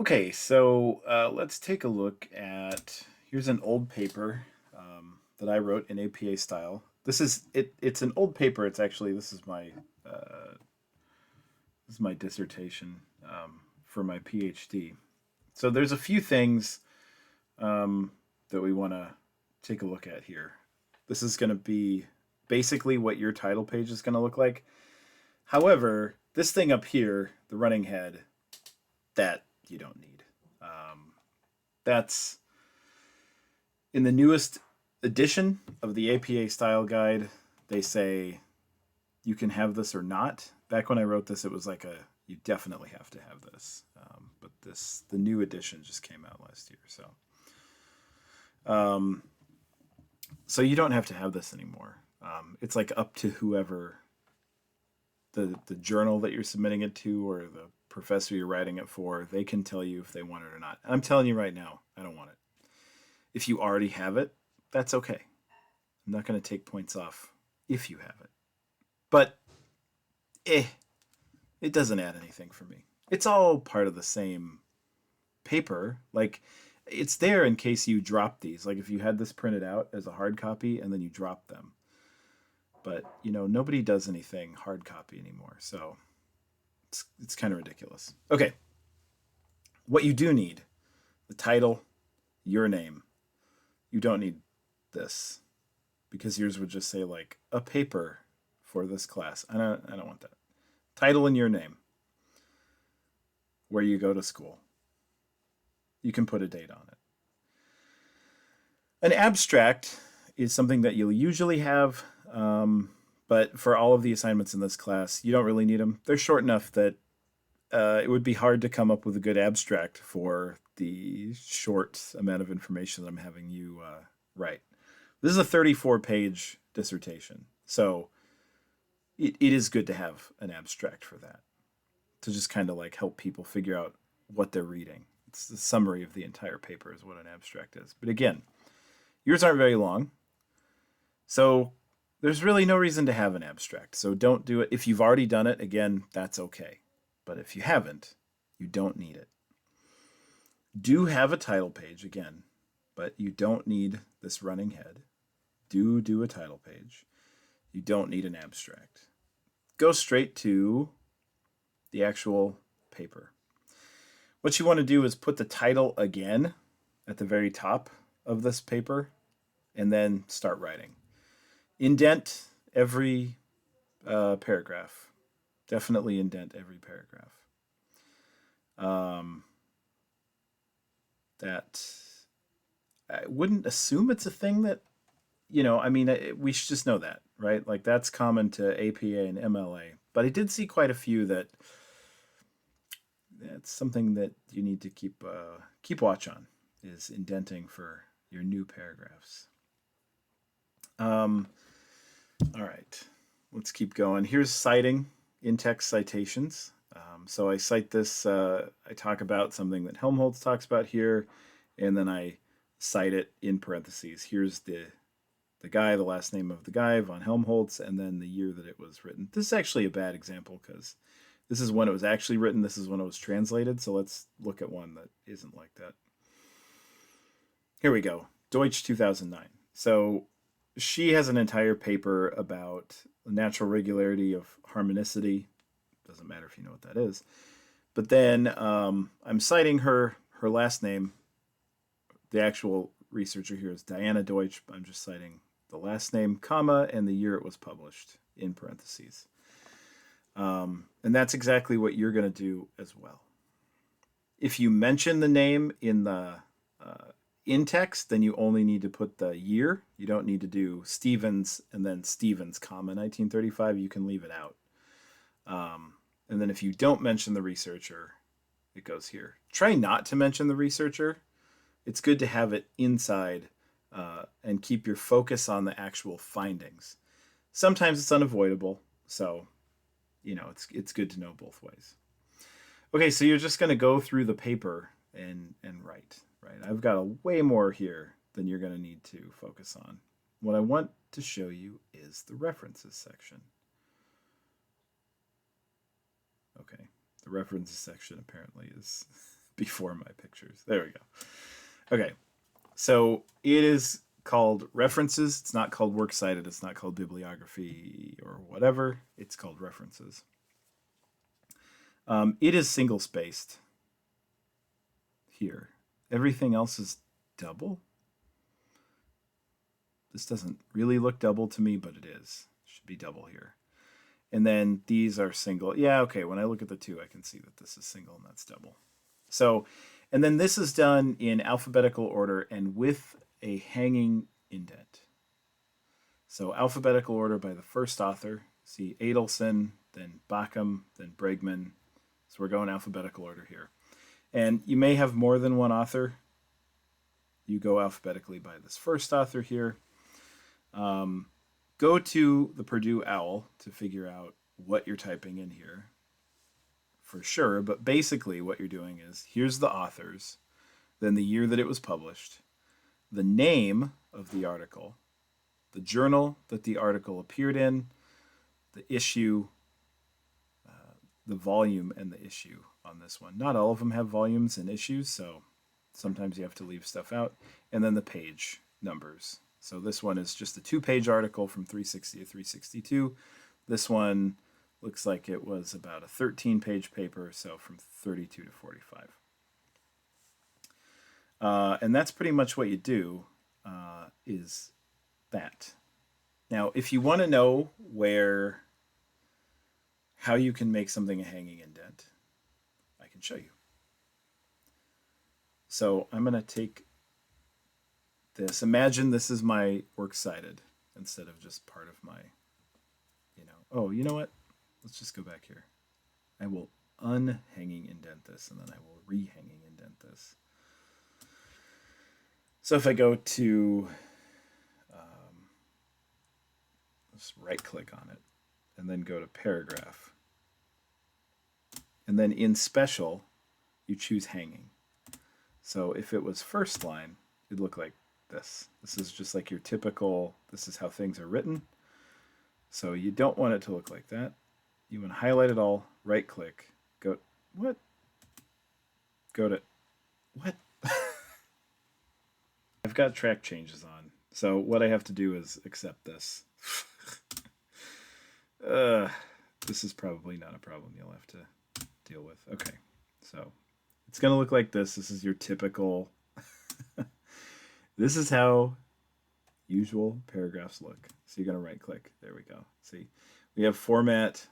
Okay, so let's take a look at, here's an old paper that I wrote in APA style. This is it. It's an old paper. It's actually uh, this is my dissertation for my PhD. So there's a few things that we want to take a look at here. This is going to be basically what your title page is going to look like. However, this thing up here, the running head, that you don't need. That's in the newest edition of the APA style guide. They say you can have this or not. Back when I wrote this, it was like you definitely have to have this. But the new edition just came out last year, um, so you don't have to have this anymore. It's like up to whoever the journal that you're submitting it to or the professor you're writing it for. They can tell you if they want it or not. I'm telling you right now, I don't want it. If you already have it, that's okay. I'm not going to take points off if you have it. But it doesn't add anything for me. It's all part of the same paper. Like, it's there in case you drop these. Like if you had this printed out as a hard copy and then you drop them. But, nobody does anything hard copy anymore. So it's kind of ridiculous. Okay. What you do need, the title, your name. You don't need this because yours would just say like a paper for this class. I don't want that. Title and your name. Where you go to school. You can put a date on it. An abstract is something that you'll usually have, but for all of the assignments in this class, you don't really need them. They're short enough that it would be hard to come up with a good abstract for the short amount of information that I'm having you write. This is a 34-page dissertation, so it is good to have an abstract for that, to just kind of like help people figure out what they're reading. It's the summary of the entire paper is what an abstract is. But again, yours aren't very long, so there's really no reason to have an abstract. So don't do it. If you've already done it, again, that's okay. But if you haven't, you don't need it. Do have a title page, again, but you don't need this running head. Do a title page. You don't need an abstract. Go straight to the actual paper. What you want to do is put the title again at the very top of this paper and then start writing. Indent every paragraph. Definitely indent every paragraph. That I wouldn't assume it's a thing that, we should just know that, right? Like that's common to APA and MLA. But I did see quite a few that it's something that you need to keep watch on, is indenting for your new paragraphs. All right, let's keep going. Here's citing in-text citations. So I cite this, I talk about something that Helmholtz talks about here, and then I cite it in parentheses. Here's the guy, the last name of the guy, von Helmholtz, and then the year that it was written. This is actually a bad example because this is when it was actually written. This is when it was translated. So let's look at one that isn't like that. Here we go. Deutsch 2009. So she has an entire paper about the natural regularity of harmonicity. Doesn't matter if you know what that is. But then I'm citing her last name. The actual researcher here is Diana Deutsch. I'm just citing the last name, comma, and the year it was published in parentheses. And that's exactly what you're going to do as well. If you mention the name in the in text, then you only need to put the year. You don't need to do Stevens and then Stevens, comma, 1935. You can leave it out. And then if you don't mention the researcher, it goes here. Try not to mention the researcher. It's good to have it inside and keep your focus on the actual findings. Sometimes it's unavoidable, so it's good to know both ways. Okay, so you're just going to go through the paper and write. Right, I've got a way more here than you're going to need to focus on. What I want to show you is the references section. Okay, the references section apparently is before my pictures. There we go. Okay, so it is called references. It's not called works cited. It's not called bibliography or whatever. It's called references. It is single spaced here. Everything else is double. This doesn't really look double to me, but it is. It should be double here. And then these are single. Yeah, okay, when I look at the two, I can see that this is single and that's double. So, and then this is done in alphabetical order and with a hanging indent. So alphabetical order by the first author. See Adelson, then Bachem, then Bregman. So we're going alphabetical order here. And you may have more than one author. You go alphabetically by this first author here. Go to the Purdue OWL to figure out what you're typing in here for sure. But basically what you're doing is here's the authors, then the year that it was published, the name of the article, the journal that the article appeared in, the issue, the volume, and the issue on this one. Not all of them have volumes and issues, so sometimes you have to leave stuff out. And then the page numbers. So this one is just a 2-page article from 360 to 362. This one looks like it was about a 13-page paper, so from 32 to 45. And that's pretty much what you do, is that. Now, if you want to know how you can make something a hanging indent, I can show you. So I'm going to take this. Imagine this is my works cited instead of just part of my, oh, you know what? Let's just go back here. I will unhanging indent this, and then I will rehanging indent this. So if I go to, let's right-click on it, and then go to paragraph. And then in special, you choose hanging. So if it was first line, it'd look like this. This is just like your typical, this is how things are written. So you don't want it to look like that. You want to highlight it all, right click, go, what? Go to, what? I've got track changes on. So what I have to do is accept this. This is probably not a problem you'll have to deal with. Okay, so it's going to look like this. This is your typical, this is how usual paragraphs look. So you're going to right click. There we go. See, we have format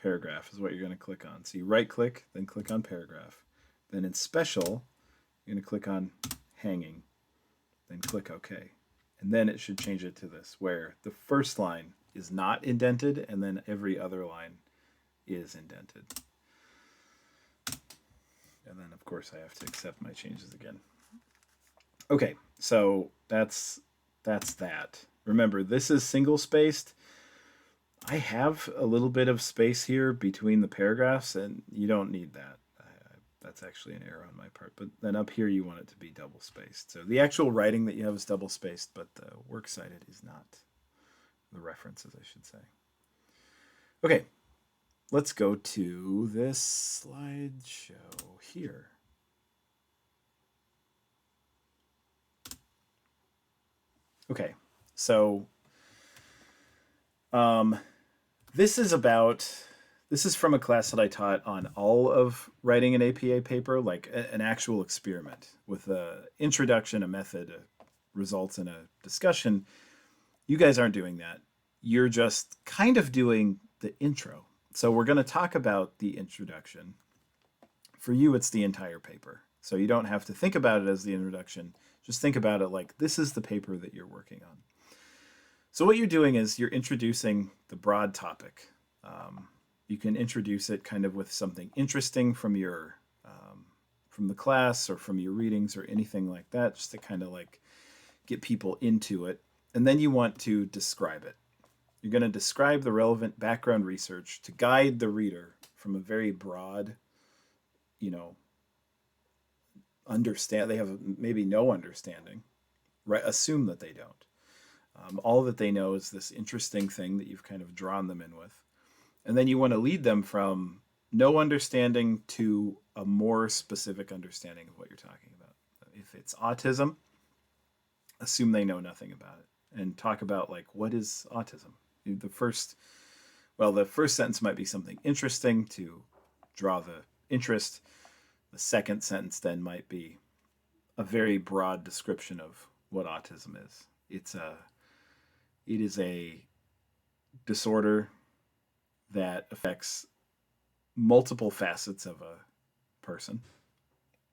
paragraph is what you're going to click on. So you right click, then click on paragraph. Then in special, you're going to click on hanging, then click OK. And then it should change it to this, where the first line is not indented, and then every other line is indented. And then, of course, I have to accept my changes again. Okay, so that's that. Remember, this is single-spaced. I have a little bit of space here between the paragraphs, and you don't need that. That's actually an error on my part. But then up here, you want it to be double-spaced. So the actual writing that you have is double-spaced, but the works cited is not. The references, I should say. Okay, let's go to this slideshow here. Okay, so this is from a class that I taught on all of writing an APA paper, like an actual experiment with an introduction, a method, results, and a discussion. You guys aren't doing that. You're just kind of doing the intro. So we're going to talk about the introduction. For you, it's the entire paper. So you don't have to think about it as the introduction. Just think about it like this is the paper that you're working on. So what you're doing is you're introducing the broad topic. You can introduce it kind of with something interesting from your from the class or from your readings or anything like that, just to kind of like get people into it. And then you want to describe it. You're going to describe the relevant background research to guide the reader from a very broad, understand. They have maybe no understanding, right? Assume that they don't. All that they know is this interesting thing that you've kind of drawn them in with. And then you want to lead them from no understanding to a more specific understanding of what you're talking about. If it's autism, assume they know nothing about it and talk about like what is autism. The first sentence might be something interesting to draw the interest. The second sentence then might be a very broad description of what autism is. It is a disorder that affects multiple facets of a person,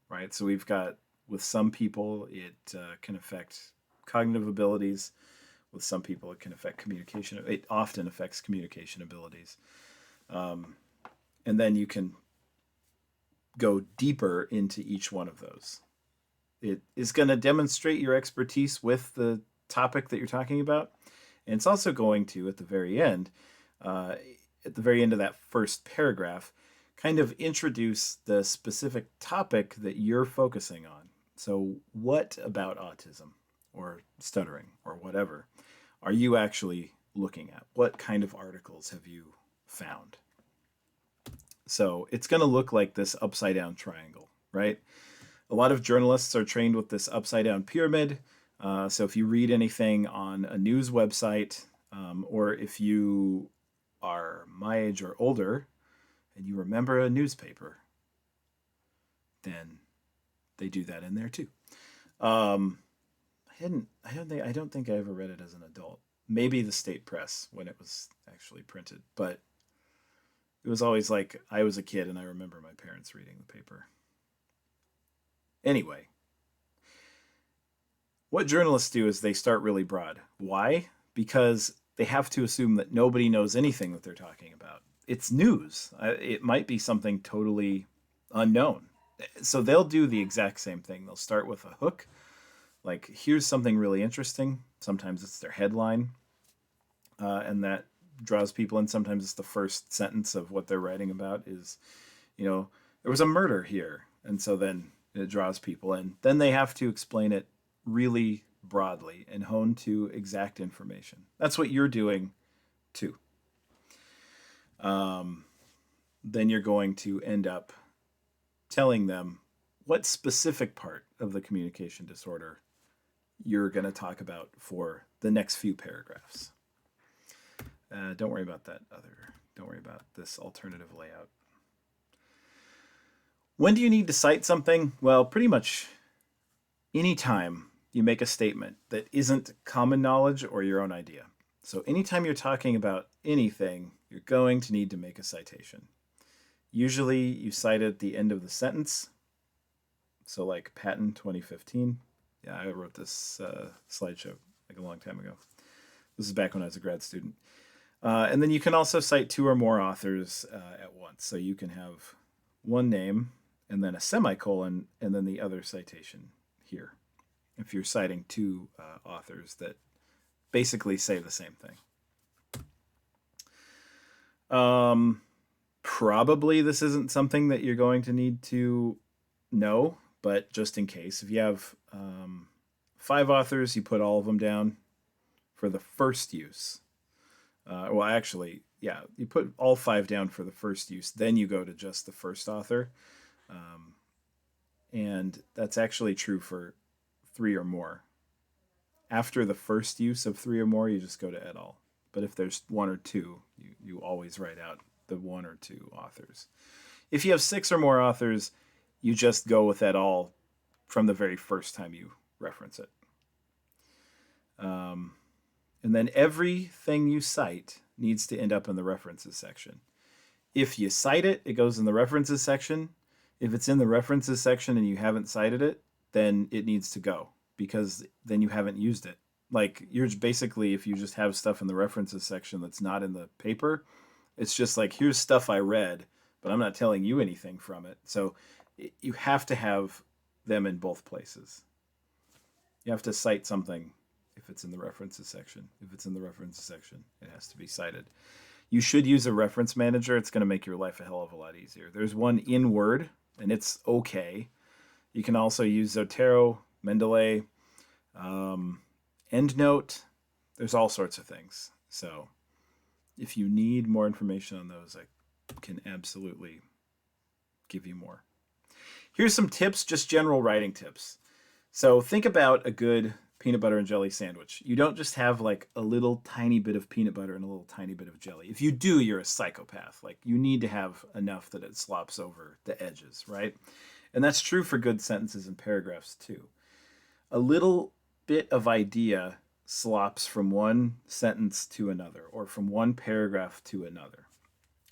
right? So we've got, with some people, it can affect cognitive abilities. With some people, it can affect communication. It often affects communication abilities. And then you can go deeper into each one of those. It is going to demonstrate your expertise with the topic that you're talking about. And it's also going to, at the very end of that first paragraph, kind of introduce the specific topic that you're focusing on. So what about autism or stuttering or whatever are you actually looking at? What kind of articles have you found? So it's going to look like this upside down triangle, right? A lot of journalists are trained with this upside down pyramid. So if you read anything on a news website, or if you are my age or older and you remember a newspaper, then they do that in there too. I don't think I ever read it as an adult. Maybe the state press when it was actually printed, but it was always like I was a kid and I remember my parents reading the paper. Anyway, what journalists do is they start really broad. Why? Because they have to assume that nobody knows anything that they're talking about. It's news. It might be something totally unknown. So they'll do the exact same thing. They'll start with a hook, like here's something really interesting. Sometimes it's their headline, and that draws people in. Sometimes it's the first sentence of what they're writing about is, there was a murder here. And so then it draws people in. Then they have to explain it really broadly and hone to exact information. That's what you're doing too. Then you're going to end up telling them what specific part of the communication disorder you're going to talk about for the next few paragraphs. Don't worry about don't worry about this alternative layout. When do you need to cite something? Well, pretty much anytime you make a statement that isn't common knowledge or your own idea. So anytime you're talking about anything, you're going to need to make a citation. Usually you cite it at the end of the sentence. So like patent 2015. Yeah, I wrote this slideshow like a long time ago. This is back when I was a grad student. And then you can also cite two or more authors at once. So you can have one name and then a semicolon and then the other citation here, if you're citing two authors that basically say the same thing. Probably this isn't something that you're going to need to know, but just in case, if you have 5 authors, you put all of them down for the first use. You put all 5 down for the first use, then you go to just the first author. And that's actually true for 3 or more. After the first use of 3 or more, you just go to et al. But if there's 1 or 2, you always write out the 1 or 2 authors. If you have 6 or more authors, you just go with et al. From the very first time you reference it. And then everything you cite needs to end up in the references section. If you cite it, it goes in the references section. If it's in the references section and you haven't cited it, then it needs to go, because then you haven't used it. Like, you're basically, if you just have stuff in the references section that's not in the paper, it's just like, here's stuff I read, but I'm not telling you anything from it. So you have to have them in both places. You have to cite something if it's in the references section. If it's in the references section, it has to be cited. You should use a reference manager. It's going to make your life a hell of a lot easier. There's one in Word, and it's okay. You can also use Zotero, Mendeley, EndNote. There's all sorts of things. So if you need more information on those, I can absolutely give you more. Here's some tips, just general writing tips. So think about a good peanut butter and jelly sandwich. You don't just have like a little tiny bit of peanut butter and a little tiny bit of jelly. If you do, you're a psychopath. Like you need to have enough that it slops over the edges, right? And that's true for good sentences and paragraphs too. A little bit of idea slops from one sentence to another or from one paragraph to another.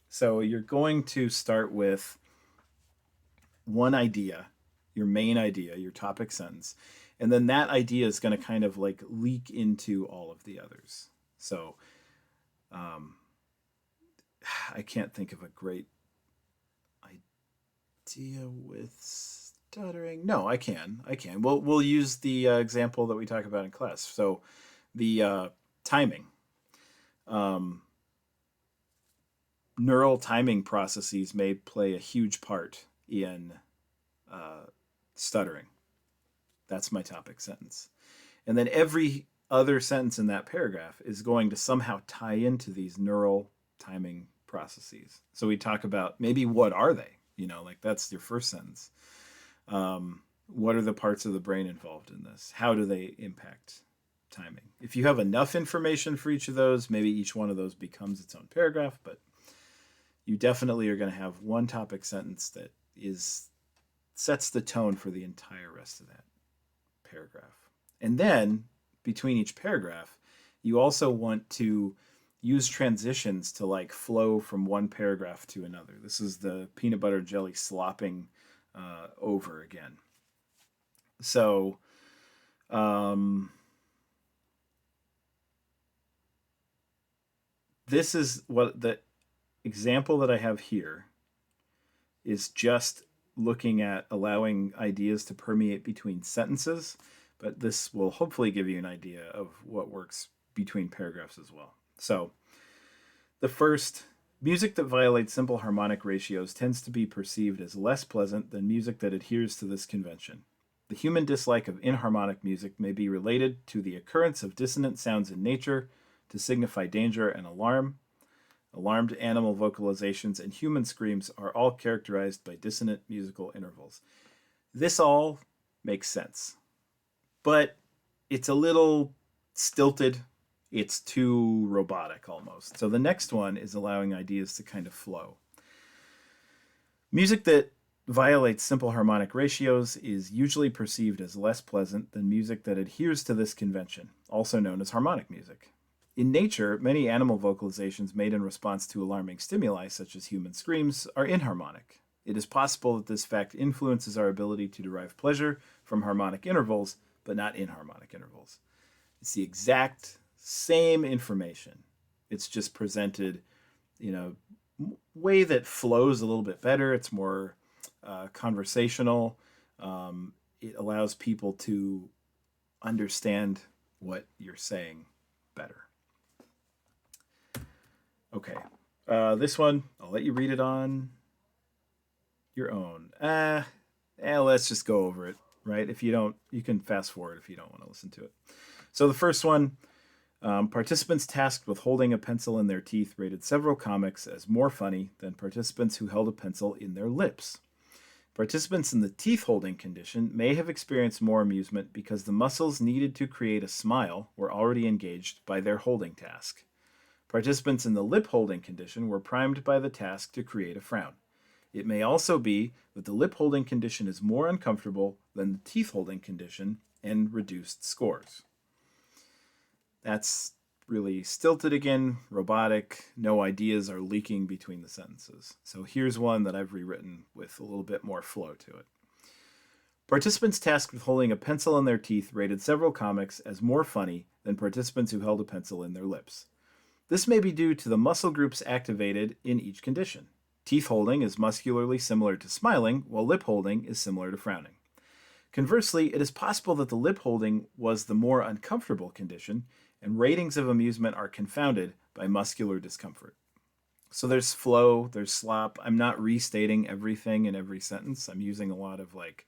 So you're going to start with one idea, your main idea, your topic sentence, and then that idea is going to kind of like leak into all of the others. So I can't think of a great idea with stuttering. No, I can. We'll use the example that we talk about in class. So the timing. Neural timing processes may play a huge part in stuttering. That's my topic sentence. And then every other sentence in that paragraph is going to somehow tie into these neural timing processes. So we talk about maybe what are they? Like that's your first sentence. What are the parts of the brain involved in this? How do they impact timing? If you have enough information for each of those, maybe each one of those becomes its own paragraph, but you definitely are going to have one topic sentence that sets the tone for the entire rest of that paragraph. And then between each paragraph, you also want to use transitions to like flow from one paragraph to another. This is the peanut butter jelly slopping over again. So this is what the example that I have here is just looking at allowing ideas to permeate between sentences, but this will hopefully give you an idea of what works between paragraphs as well. So the first, music that violates simple harmonic ratios tends to be perceived as less pleasant than music that adheres to this convention. The human dislike of inharmonic music may be related to the occurrence of dissonant sounds in nature to signify danger and alarm. Alarmed animal vocalizations and human screams are all characterized by dissonant musical intervals. This all makes sense, but it's a little stilted. It's too robotic almost. So the next one is allowing ideas to kind of flow. Music that violates simple harmonic ratios is usually perceived as less pleasant than music that adheres to this convention, also known as harmonic music. In nature, many animal vocalizations made in response to alarming stimuli, such as human screams, are inharmonic. It is possible that this fact influences our ability to derive pleasure from harmonic intervals, but not inharmonic intervals. It's the exact same information. It's just presented in a way that flows a little bit better. It's more conversational. It allows people to understand what you're saying better. Okay, this one, I'll let you read it on your own. Let's just go over it, right? If you don't, you can fast forward if you don't want to listen to it. So the first one, participants tasked with holding a pencil in their teeth rated several comics as more funny than participants who held a pencil in their lips. Participants in the teeth holding condition may have experienced more amusement because the muscles needed to create a smile were already engaged by their holding task. Participants in the lip holding condition were primed by the task to create a frown. It may also be that the lip holding condition is more uncomfortable than the teeth holding condition and reduced scores. That's really stilted again, robotic, no ideas are leaking between the sentences. So here's one that I've rewritten with a little bit more flow to it. Participants tasked with holding a pencil in their teeth rated several comics as more funny than participants who held a pencil in their lips. This may be due to the muscle groups activated in each condition. Teeth holding is muscularly similar to smiling, while lip holding is similar to frowning. Conversely, it is possible that the lip holding was the more uncomfortable condition, and ratings of amusement are confounded by muscular discomfort. So there's flow, there's slop. I'm not restating everything in every sentence. I'm using a lot of like,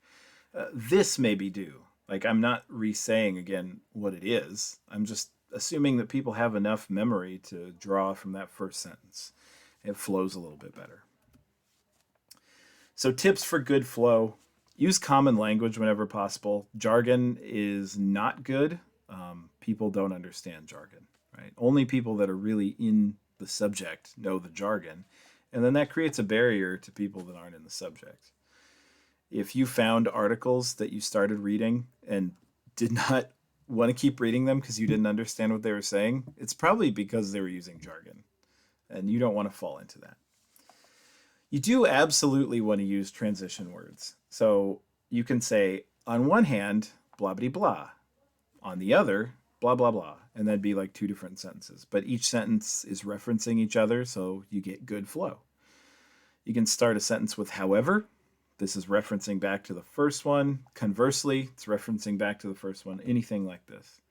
this may be due. Like I'm not re-saying again what it is. I'm just assuming that people have enough memory to draw from that first sentence. It flows a little bit better. So tips for good flow. Use common language whenever possible. Jargon is not good. People don't understand jargon, right? Only people that are really in the subject know the jargon. And then that creates a barrier to people that aren't in the subject. If you found articles that you started reading and did not want to keep reading them because you didn't understand what they were saying, it's probably because they were using jargon. And you don't want to fall into that. You do absolutely want to use transition words. So you can say, on one hand, blah, blah, blah. On the other, blah, blah, blah. And that'd be like two different sentences. But each sentence is referencing each other, so you get good flow. You can start a sentence with however. This is referencing back to the first one. Conversely, it's referencing back to the first one. Anything like this.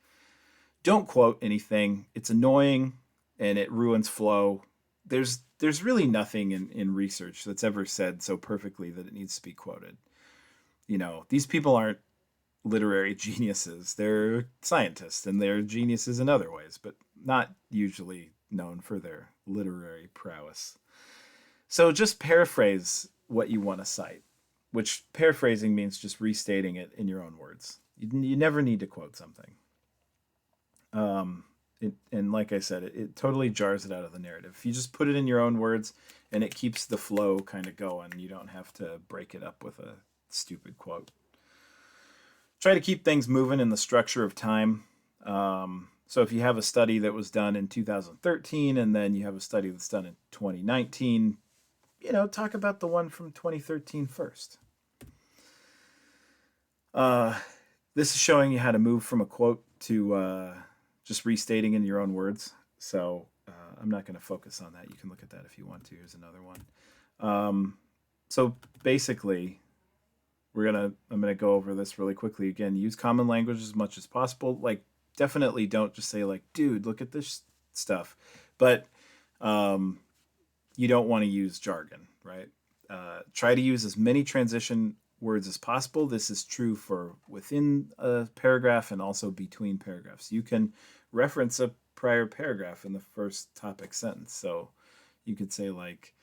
Don't quote anything. It's annoying and it ruins flow. There's really nothing in research that's ever said so perfectly that it needs to be quoted. You know, these people aren't literary geniuses. They're scientists and they're geniuses in other ways, but not usually known for their literary prowess. So just paraphrase what you want to cite, which paraphrasing means just restating it in your own words. You never need to quote something. And like I said, it totally jars it out of the narrative. If you just put it in your own words and it keeps the flow kind of going, you don't have to break it up with a stupid quote. Try to keep things moving in the structure of time. So if you have a study that was done in 2013 and then you have a study that's done in 2019, talk about the one from 2013 first. This is showing you how to move from a quote to just restating in your own words. So I'm not going to focus on that. You can look at that if you want to. Here's another one. So basically, I'm gonna go over this really quickly again. Use common language as much as possible. Like, definitely don't just say like, dude, look at this stuff. But you don't want to use jargon, right? Try to use as many transition words as possible. This is true for within a paragraph and also between paragraphs. You can reference a prior paragraph in the first topic sentence. So you could say like,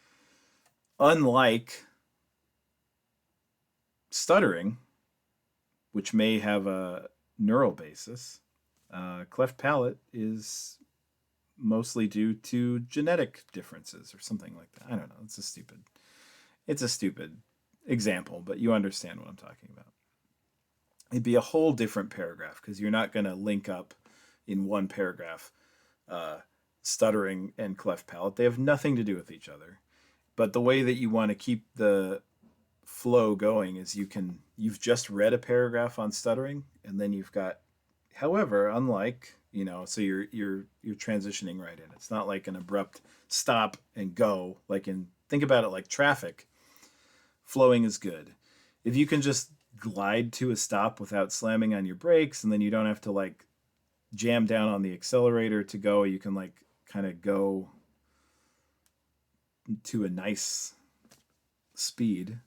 unlike stuttering, which may have a neural basis, cleft palate is mostly due to genetic differences or something like that. I don't know. It's a stupid example, but you understand what I'm talking about. It'd be a whole different paragraph because you're not going to link up in one paragraph stuttering and cleft palate. They have nothing to do with each other. But the way that you want to keep the flow going is you've just read a paragraph on stuttering and then you've got however, unlike, so you're transitioning right in. It's not like an abrupt stop and go. Think about it like traffic. Flowing is good. If you can just glide to a stop without slamming on your brakes and then you don't have to like jam down on the accelerator to go, you can like kind of go to a nice speed.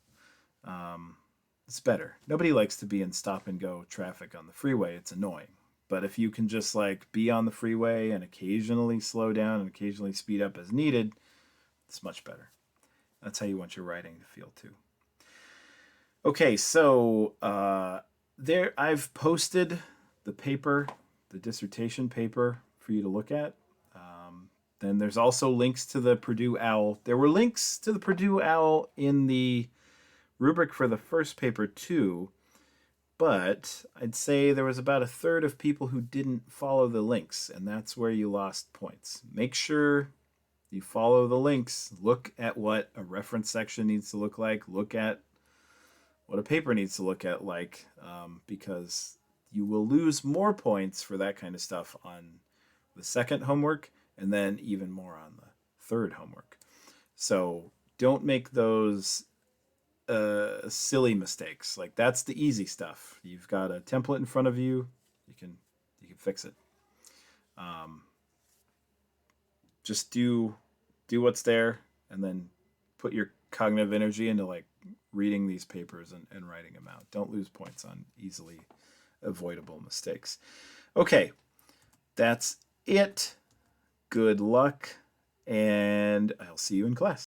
It's better. Nobody likes to be in stop and go traffic on the freeway. It's annoying. But if you can just like be on the freeway and occasionally slow down and occasionally speed up as needed, it's much better. That's how you want your writing to feel too. Okay, so there I've posted the paper, the dissertation paper for you to look at. Then there's also links to the Purdue OWL. There were links to the Purdue OWL in the rubric for the first paper too, but I'd say there was about a third of people who didn't follow the links, and that's where you lost points. Make sure you follow the links. Look at what a reference section needs to look like. Look at what a paper needs to look at because you will lose more points for that kind of stuff on the second homework and then even more on the third homework. So don't make those silly mistakes. Like, that's the easy stuff. You've got a template in front of you. You can fix it. Just do what's there and then put your cognitive energy into like reading these papers and writing them out. Don't lose points on easily avoidable mistakes. Okay, that's it. Good luck, and I'll see you in class.